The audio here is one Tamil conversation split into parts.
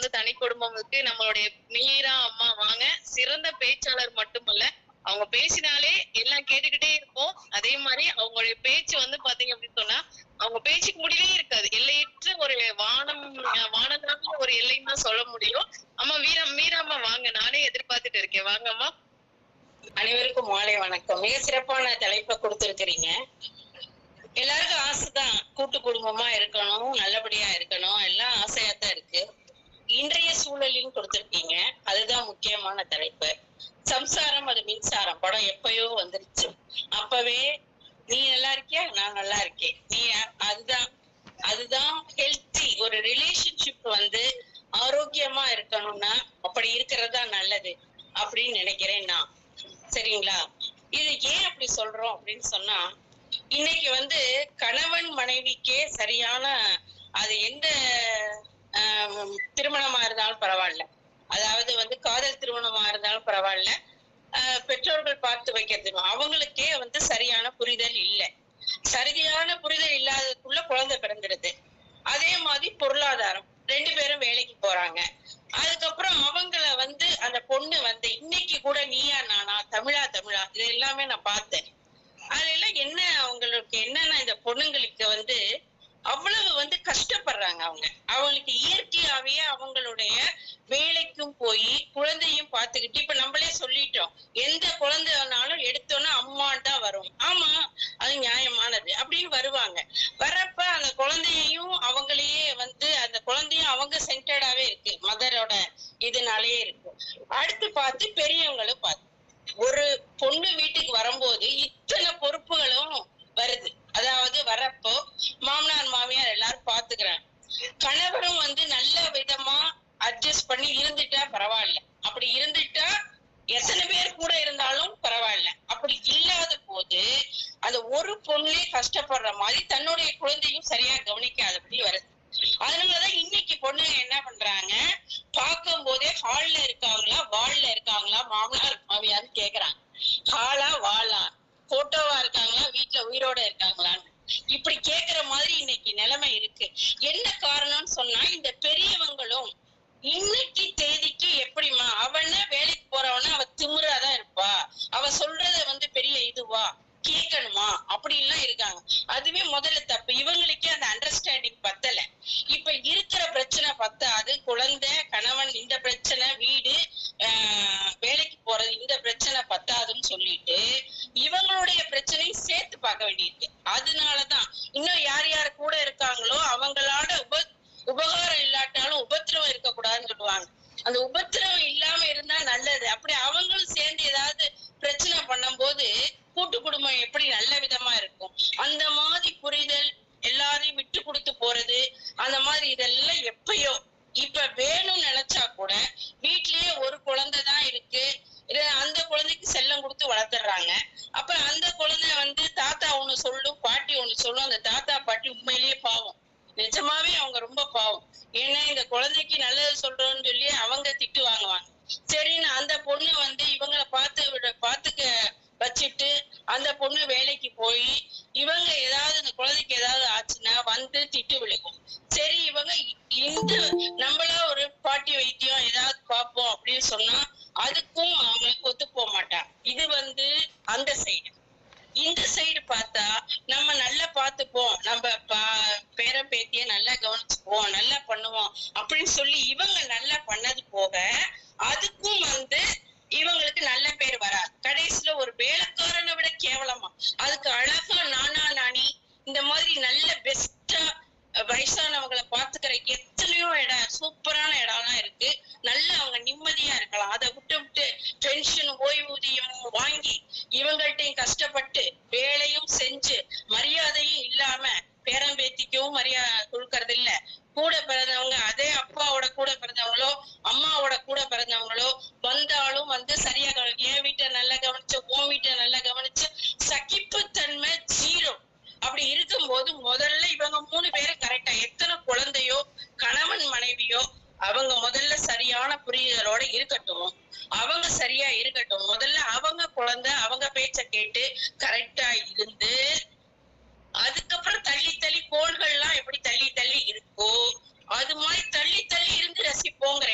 வந்து தனி குடும்பமுக்கு நம்மளுடைய மீரா அம்மா வாங்க. சிறந்த பேச்சாளர் மட்டுமல்ல, அவங்க பேசினாலே எல்லாம் கேட்டுக்கிட்டே இருப்போம். அதே மாதிரி அவங்களுடைய பேச்சு வந்து பாத்தீங்க அப்படின்னு சொன்னா அவங்க பேச்சுக்கு முடிவே இருக்காது. எல்லையற்ற ஒரு வானதாவிய ஒரு எல்லைன்னு தான் சொல்ல முடியும். அம்மா மீரா அம்மா வாங்க, நானே எதிர்பார்த்துட்டு இருக்கேன். வாங்க அம்மா. அனைவருக்கும் மாலை வணக்கம். மிக சிறப்பான தலைப்பை கொடுத்திருக்கிறீங்க. எல்லாருக்கும் ஆசைதான், கூட்டு குடும்பமா இருக்கணும், நல்லபடியா இருக்கணும், எல்லாம் ஆசையாத்தான் இருக்கு. இன்றைய சூழலையும் கொடுத்திருக்கீங்க, அதுதான் முக்கியமான தலைப்பு. சம்சாரம் அது மின்சாரம் படம் எப்பயோ வந்துருச்சு. அப்பவே நீ நல்லா இருக்கியா, நான் நல்லா இருக்கேன், நீ அதுதான் ஹெல்த்தி. ஒரு ரிலேஷன்ஷிப் வந்து ஆரோக்கியமா இருக்கணும்னா அப்படி இருக்கிறதா நல்லது அப்படின்னு நினைக்கிறேன் நான். சரிங்களா? இது ஏன் அப்படி சொல்றோம் அப்படின்னு சொன்னா, இன்னைக்கு வந்து கணவன் மனைவிக்கே சரியான, அது எந்த திருமணமா இருந்தாலும் பரவாயில்ல, அதாவது வந்து காதல் திருமணமா இருந்தாலும் பரவாயில்ல, பெற்றோர்கள் பார்த்து வைக்கிறது அவங்களுக்கே வந்து சரியான புரிதல் இல்லை. சரியான புரிதல் இல்லாததுக்குள்ள குழந்தை பிறந்துருது. அதே மாதிரி பொருளாதாரம், 2 பேரும் வேலைக்கு போறாங்க. அதுக்கப்புறம் அவங்கள வந்து அந்த பொண்ணு வந்து இன்னைக்கு கூட நீயா நானா, தமிழா இது எல்லாமே நான் பார்த்தேன். அதுல எல்லாம் என்ன அவங்களுக்கு என்னன்னா, இந்த பொண்ணுங்களுக்கு வந்து அவ்வளவு வந்து கஷ்டப்படுறாங்க. அவங்களுக்கு இயற்கையாவே அவங்களுடைய வேலைக்கும் போய் குழந்தையும் பார்த்துக்கிட்டு, இப்ப நம்மளே சொல்லிட்டோம், எந்த குழந்தைனாலும் எடுத்தோன்னா அம்மான் தான் வரும். ஆமா, அது நியாயமானது அப்படின்னு வருவாங்க. வரப்ப அந்த குழந்தையையும் அவங்களையே வந்து அந்த குழந்தையும் அவங்க சென்டர்டாவே இருக்கு, மதரோட இதனாலேயே இருக்கு. அடுத்து பார்த்து பெரியவங்களும் பார்த்து, ஒரு பொண்ணு வீட்டுக்கு வரும்போது இத்தனை பொறுப்புகளும் வருது. அதாவது வரப்போ மாமனார் மாமியார் எல்லாரும் பாத்துக்கிறாங்க. கணவரும் வந்து நல்ல விதமா அட்ஜஸ்ட் பண்ணி இருந்துட்டா பரவாயில்ல. அப்படி இருந்துட்டா எத்தனை பேர் கூட இருந்தாலும் பரவாயில்ல. அப்படி இல்லாத போது அந்த ஒரு பொண்ணே கஷ்டப்படுற மாதிரி தன்னுடைய குழந்தையும் சரியா கவனிக்காதபடி வருது. அதனாலதான் இன்னைக்கு பொண்ணுங்க என்ன பண்றாங்க, பார்க்கும் போதே ஹால்ல இருக்காங்களா வால்ல இருக்காங்களா மாமனார் மாமியார் கேக்குறாங்க. ஹாலா வாலா, போட்டோவா இருக்காங்களா வீட்டுல உயிரோட இருக்காங்களான்னு இப்படி கேக்குற மாதிரி இன்னைக்கு நிலைமை இருக்கு. என்ன காரணம்னு சொன்னா, இந்த பெரியவங்களும் இன்னைக்கு தேதிக்கு எப்படிமா அவன வேலைக்கு போறவன அவ திமிராதான் இருப்பா, அவ சொல்றத வந்து பெரிய இதுவா கேட்கணுமா அப்படி எல்லாம் இருக்காங்க. அதுவே முதல்ல தப்பு. இவங்களுக்கே அந்த அண்டர்ஸ்டாண்டிங் பத்தல. இப்ப இருக்கிற பிரச்சனை பத்தாது, குழந்தை கணவன் இந்த பிரச்சனை, வீடு வேலைக்கு போறது இந்த பிரச்சனை பத்தாதுன்னு சொல்லிட்டு இவங்களுடைய பிரச்சனையும் சேர்த்து பார்க்க வேண்டியிருக்கு. அதனாலதான் இன்னும் யார் யார் கூட இருக்காங்களோ அவங்களோட உபகாரம் இல்லாட்டாலும் உபத்திரவம் இருக்கக்கூடாதுன்னு சொல்லுவாங்க. அந்த உபத்திரவம் இல்லாம இருந்தா நல்லது. அப்படி அவங்களும் சேர்ந்து ஏதாவது பிரச்சனை பண்ணும் போது கூட்டு குடும்பம் எப்படி நல்ல விதமா இருக்கும். அந்த மாதிரி புரிதல், எல்லாரையும் விட்டு கொடுத்து போறது, அந்த மாதிரி இதெல்லாம் எப்பயோ. இப்ப வேணும்னு நினைச்சா கூட வீட்லயே ஒரு குழந்தை தான் இருக்கு, அந்த குழந்தைக்கு செல்லம் கொடுத்து வளர்த்துடுறாங்க. அப்ப அந்த குழந்தை வந்து தாத்தா ஒண்ணு சொல்லும் பாட்டி ஒண்ணு சொல்லும். அந்த தாத்தா பாட்டி உண்மையிலேயே பாவம், நிஜமாவே அவங்க ரொம்ப பாவம். ஏன்னா இந்த குழந்தைக்கு நல்லது சொல்றோம்னு சொல்லி அவங்க திட்டு வாங்குவாங்க. சரின்னு அந்த பொண்ணு வந்து இவங்களை பாத்துக்க வச்சுட்டு அந்த பொண்ணு வேலைக்கு போய் இவங்க ஏதாவது இந்த குழந்தைக்கு ஏதாவது ஆச்சுன்னா வந்து திட்டு விழுகும். சரி, இவங்க இந்த நம்மளா ஒரு பாட்டி வைத்தியம் ஏதாவது பார்ப்போம் அப்படின்னு சொன்னா அதுக்கும் அவங்களுக்கு ஒத்து போக மாட்டான். இது வந்து அந்த சைடு. இந்த சைடு பார்த்தா நம்ம நல்லா பார்த்துப்போம், நம்ம பேர பேத்திய நல்லா கவனிச்சுப்போம், நல்லா பண்ணுவோம் அப்படின்னு சொல்லி இவங்க நல்லா பண்ணது போக அதுக்கும் வந்து இவங்களுக்கு நல்ல பேர் வராது. கடைசியில ஒரு வேலைக்காரனை விட கேவலமா அதுக்கு அழகா நானா நானி இந்த மாதிரி நல்ல பெஸ்டா வயசானவங்களை பாத்துக்கிற எத்தனையோ இடம், சூப்பரான இடம்லாம் இருக்கு. நல்லா அவங்க நிம்மதியா இருக்கலாம். அதை விட்டு பென்ஷன் ஓய்வூதியம் வாங்கி இவங்கள்ட்டையும் கஷ்டப்பட்டு வேலையும் செஞ்சு மரியாதையும் இல்லாம பேரம்பேத்திக்கவும் மரியாதை கொடுக்கறது இல்ல. கூட பிறந்தவங்க, அதே அப்பாவோட கூட பிறந்தவங்களோ அம்மாவோட கூட பிறந்தவங்களோ வந்தாலும் வந்து சரியா என் வீட்டை நல்லா கவனிச்சு உன் வீட்டை நல்லா கவனிச்சு சகிப்புத்தன்மை ஜீரோ. அப்படி இருக்கும்போது முதல்ல இவங்க 3 பேரும் கரெக்டா, எத்தனை குழந்தையோ கணவன் மனைவியோ அவங்க முதல்ல சரியான புரிதலோட இருக்கட்டும், அவங்க சரியா இருக்கட்டும். முதல்ல அவங்க குழந்தை அவங்க பேச்ச கேட்டு கரெக்டா இருந்து அதுக்கப்புறம் தள்ளி கோள்கள்லாம் எப்படி தள்ளி இருக்கோ அது மாதிரி தள்ளி இருந்து ரசிப்போங்க.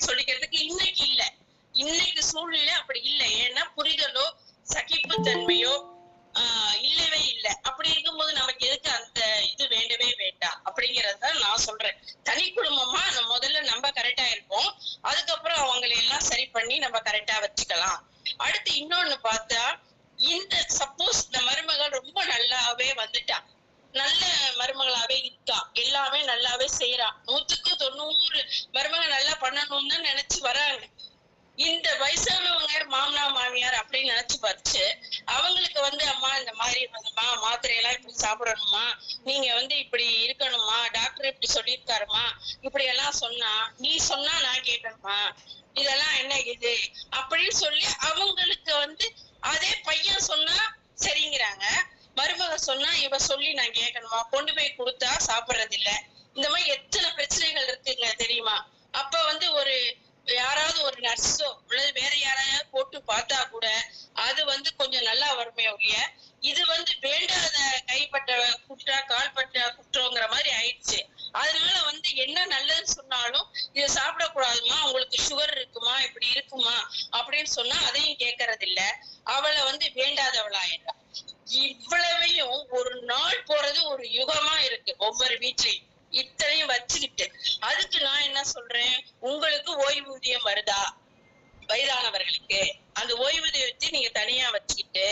அப்படின்னு சொல்லிக்கிறதுக்கு இன்னைக்கு இல்ல. இன்னைக்கு சூழ்நிலை அப்படி இல்லை. ஏன்னா புரிதலோ சகிப்புத்தன்மையோ இல்லவே இல்லை. அப்படி இருக்கும்போது நமக்கு எதுக்கு அந்த இது வேண்டவே வேண்டாம் அப்படிங்கறதுதான் நான் சொல்றேன். தனி குடும்பமா முதல்ல நம்ம கரெக்டா இருப்போம், அதுக்கப்புறம் அவங்களை எல்லாம் சரி பண்ணி நம்ம கரெக்டா வச்சுக்கலாம். அடுத்து இன்னொன்னு பார்த்தா, இந்த சப்போஸ் இந்த மருமகள் ரொம்ப நல்லாவே வந்துட்டா, நல்ல மருமகளாவே இருக்கா, எல்லாமே நல்லாவே செய்யறா, 100க்கு 90 மருமகள் நல்லா பண்ணணும்னு தான் நினைச்சு வராங்க. இந்த வயசானவங்க மாமனார் மாமியார் அப்படின்னு நினைச்சு பார்த்து அவங்களுக்கு அம்மா இந்த மாதிரி மாத்திரையெல்லாம் இப்படி சாப்பிடணுமா, நீங்க இப்படி இருக்கணுமா, டாக்டர் இப்படி சொல்லியிருக்காருமா, இப்படி எல்லாம் சொன்னா நீ சொன்னா நான் கேட்கணுமா, இதெல்லாம் என்ன இது அப்படின்னு சொல்லி அவங்களுக்கு அதே பையன் சொன்னா சரிங்கிறாங்க, மருமக சொன்னா இவ சொல்லி நான் கேட்கணுமா, கொண்டு போய் கொடுத்தா சாப்பிடுறது இல்ல. இந்த மாதிரி எத்தனை பிரச்சனைகள் இருக்குங்க தெரியுமா? அப்ப ஒரு யாராவது ஒரு நர்ஸோ அல்லது வேற யாராவது போட்டு பார்த்தா கூட அது கொஞ்சம் நல்லா வருமே ஒழிய, இது வேண்டாத கைப்பட்ட குற்றா கால்பட்ட குற்றங்கிற மாதிரி ஆயிடுச்சு. அதனால என்ன நல்லது சொன்னாலும் இதை சாப்பிடக்கூடாதுமா, உங்களுக்கு சுகர் இருக்குமா, இப்படி இருக்குமா அப்படின்னு சொன்னா அதையும் கேட்கறது இல்ல. அவளை வேண்டாதவளாயிடுறா. இவ்வளவையும் ஒரு நாள் போறது ஒரு யுகமா இருக்கு ஒவ்வொரு வீட்லயும். இத்தனையும் வச்சுக்கிட்டு அதுக்கு நான் என்ன சொல்றேன், உங்களுக்கு ஓய்வூதியம் வருதா வயதானவர்களுக்கு, அந்த ஓய்வூதியத்தை நீங்க தனியா வச்சுக்கிட்டு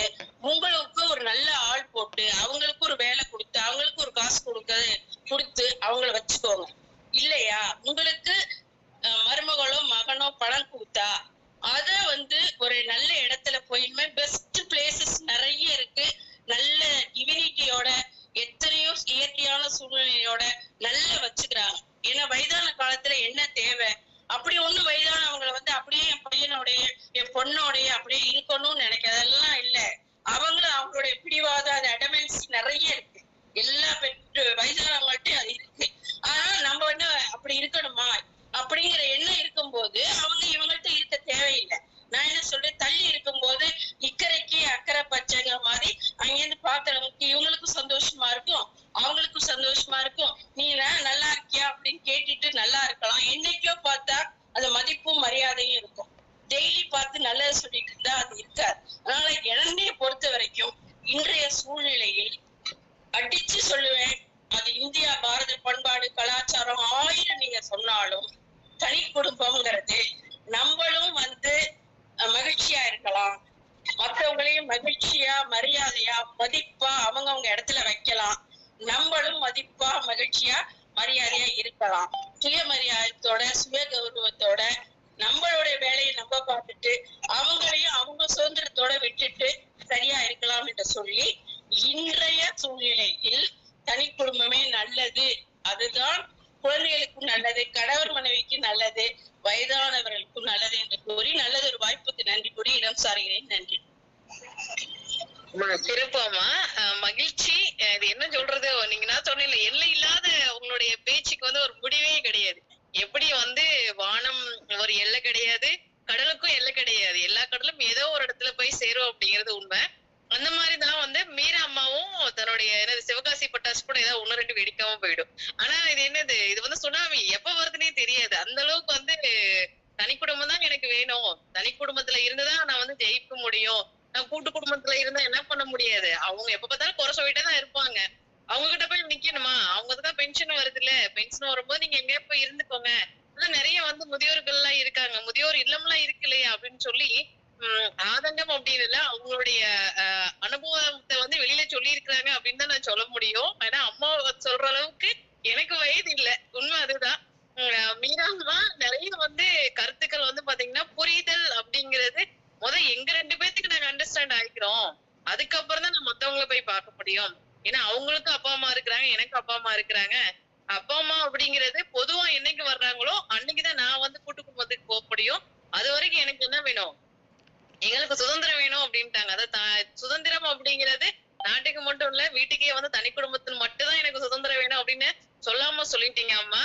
உங்களுக்கு ஒரு நல்ல ஆள் போட்டு அவங்களுக்கு ஒரு வேலை கொடுத்து அவங்களுக்கு ஒரு காசு கொடுத்து அவங்கள வச்சுக்கோங்க. இல்லையா உங்களுக்கு மருமகளோ மகனோ பணம் கொடுத்தா அத ஒரு நல்ல இடத்துல போயிடுமே. பெஸ்ட் பிளேசஸ் நிறைய இருக்கு, நல்ல டிவினிட்டியோட எத்தனையோ இயற்கையான சூழ்நிலையோட நல்லா வச்சுக்கிறாங்க. ஏன்னா வயதான காலத்துல என்ன தேவை, அப்படி ஒண்ணு வயதானவங்களை அப்படியே என் பையனோடைய என் பொண்ணோடைய அப்படியே இருக்கணும்னு நினைக்கிறதெல்லாம் இல்ல. அவங்களும் அவங்களுடைய பிடிவாத அது அடமென்சி நிறைய இருக்கு, எல்லா வயதானவங்கள்ட்ட அது இருக்கு. ஆனா நம்ம அப்படி இருக்கணுமா அப்படிங்கிற எண்ணம் இருக்கும்போது அவங்க இவங்கள்ட்ட இருக்க தேவையில்லை. நான் என்ன சொல்றேன், தள்ளி இருக்கும்போது இக்கரைக்கு அக்கறை பச்சைங்கிற மாதிரி அங்கிருந்து பாக்குறவங்களுக்கு இவங்களுக்கும் சந்தோஷமா இருக்கும், அவங்களுக்கும் சந்தோஷமா இருக்கும். நீ நல்லா இருக்கியா அப்படின்னு கேட்டுட்டு நல்லா இருக்கலாம். என்னைக்கோ பார்த்தா அது மதிப்பும் மரியாதையும் இருக்கும். டெய்லி பார்த்து நல்லது சொல்லிட்டு இருந்தா அது இருக்காது. அதனால என்னைய பொறுத்த வரைக்கும் இன்றைய சூழ்நிலையில் அடிச்சு சொல்லுவேன், அது இந்தியா பாரத பண்பாடு கலாச்சாரம் 1000 நீங்க சொன்னாலும் தனி குடும்பம்ங்கிறது நம்மளும் மகிழ்ச்சியா இருக்கலாம், மற்றவங்களையும் மகிழ்ச்சியா மரியாதையா மதிப்பா அவங்கவங்க இடத்துல வைக்கலாம், நம்மளும் மதிப்பா மகிழ்ச்சியா மரியாதையா இருக்கலாம். சுயமரியாதையோட சுய கௌரவத்தோட நம்மளுடைய வேலையை நம்ம பார்த்துட்டு அவங்களையும் அவங்க சுதந்திரத்தோட விட்டுட்டு சரியா இருக்கலாம் என்று சொல்லி, இன்றைய சூழ்நிலையில் தனி குடும்பமே நல்லது, அதுதான் குழந்தைகளுக்கும் நல்லது, கணவர் மனைவிக்கு நல்லது, வயதானவர்களுக்கும் நல்லது என்று கூறி நல்லது ஒரு வாய்ப்புக்கு நன்றி கூறி இடம் சாருகிறேன். நன்றி. சிறப்பாமா, மகிழ்ச்சி. இது என்ன சொல்றது, நீங்க நான் சொன்னீங்க எல்லை இல்லாத உங்களுடைய பேச்சுக்கு ஒரு முடிவே கிடையாது. எப்படி வானம் ஒரு எல்லை கிடையாது, கடலுக்கும் எல்லை கிடையாது, எல்லா கடலும் ஏதோ ஒரு இடத்துல போய் சேரும் அப்படிங்கிறது உண்மை. அந்த மாதிரிதான் மீரா அம்மாவும் தன்னுடைய சிவகாசி பட்டாசு கூட ஏதாவது 1-2 வெடிக்காம போயிடும். ஆனா இது என்னது, இது சுனாமி எப்ப வருதுன்னே தெரியாது. அந்த அளவுக்கு தனி குடும்பம் தான் எனக்கு வேணும், தனி குடும்பத்துல இருந்துதான் நான் ஜெயிக்க முடியும், நான் கூட்டு குடும்பத்துல இருந்தா என்ன பண்ண முடியாது, அவங்க எப்ப பார்த்தாலும் குறை சொல்லிட்டே தான் இருப்பாங்க, அவங்க கிட்ட போய் நிக்கணுமா, அவங்கதான் பென்ஷன் வருது இல்ல, பென்ஷன் வரும்போது நீங்க எங்கேயா போய் இருந்துக்கோங்க, நிறைய முதியோர்கள் எல்லாம் இருக்காங்க, முதியோர் இல்லம் எல்லாம் இருக்கு இல்லையா அப்படின்னு சொல்லி ஆதங்கம் அப்படின்னு இல்ல, அவங்களுடைய அனுபவத்தை வெளியில சொல்லி இருக்கிறாங்க அப்படின்னு தான் நான் சொல்ல முடியும். ஏன்னா அம்மா சொல்ற அளவுக்கு எனக்கு வயது இல்ல, உண்மை அதுதான். மீரா அம்மா நிறைய கருத்துக்கள் பாத்தீங்கன்னா புரிதல் அப்படிங்கிறது எங்க 2 பேத்துக்கு நாங்க அண்டர்ஸ்டாண்ட் ஆயிக்கிறோம், அதுக்கப்புறம் தான் நான் மத்தவங்களை போய் பார்க்க முடியும். ஏன்னா அவங்களுக்கும் அப்பா அம்மா இருக்கிறாங்க, எனக்கு அப்பா அம்மா இருக்கிறாங்க. அப்பா அம்மா அப்படிங்கிறது பொதுவா என்னைக்கு வர்றாங்களோ அன்னைக்குதான் நான் கூட்டு குடும்பத்துக்கு போக முடியும். அது வரைக்கும் எனக்கு என்ன வேணும், எங்களுக்கு சுதந்திரம் வேணும் அப்படின்ட்டாங்க. அதாவது சுதந்திரம் அப்படிங்கிறது நாட்டுக்கு மட்டும் இல்ல, வீட்டுக்கே தனி குடும்பத்தில் மட்டும்தான் எனக்கு சுதந்திரம் வேணும் அப்படின்னு சொல்லாம சொல்லிட்டீங்க அம்மா.